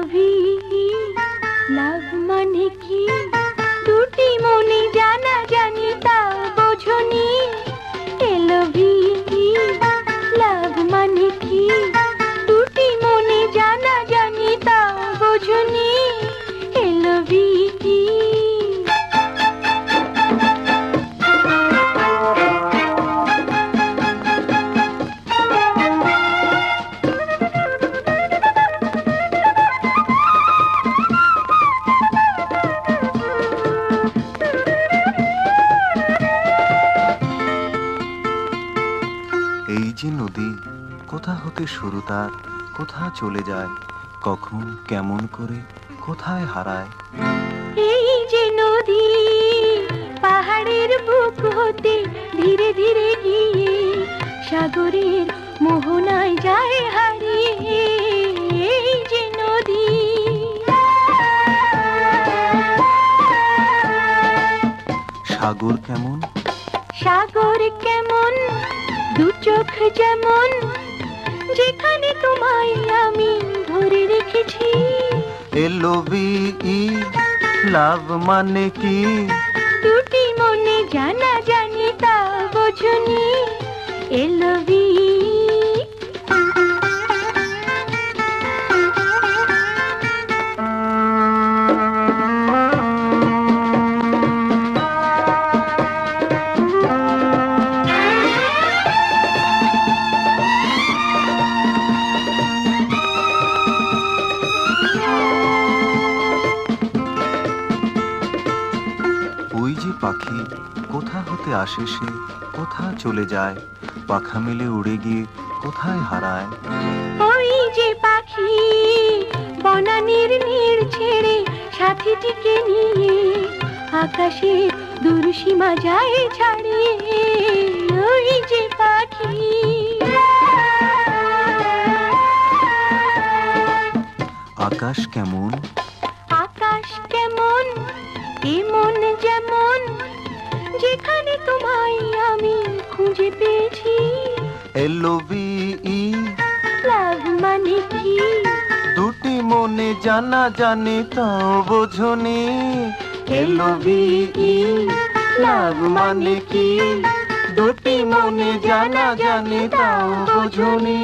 LV লাভ মানে কি দুটি মনে জানা জানি তাও বোঝনি এলভি লাভ মানে কি দুটি মনে জানা জানি তাও বোঝনি এলভি এই যে নদী কোথা হতে শুরু তার কোথা চলে যায় কখন কেমন করে কোথায় হারায় এই যে নদী পাহাড়ের বুক হতে ধীরে ধীরে গিয়ে সাগরের মোহনায় যায় হারিয়ে এই যে নদী সাগর কেমন সাগর কেমন দু চোখ যেমন যেখানে তোমায় আমি ধরে রেখেছি এলভি লাভ মানে কি দুটি মনে জানা জানি তা বোঝনি এলভি ওই যে পাখি কোথা হতে আসে সে কোথা চলে যায় পাখা মেলে উড়ে গিয়ে কোথায় হারায় ওই যে পাখি বনানীর নীড় ছেড়ে সাথীটিকে নিয়ে আকাশের দূর সীমা যায় ছাড়িয়ে ওই যে পাখি আকাশ কেমন আকাশ কেমন এমন যেমন যেখানে তোমায় আমি খুঁজে পেয়েছি এলভি লাভ মানে কি দুটি মনে জানা জানি তাও বোঝনি এলভি লাভ মানে কি দুটি মনে জানা জানি তাও বোঝনি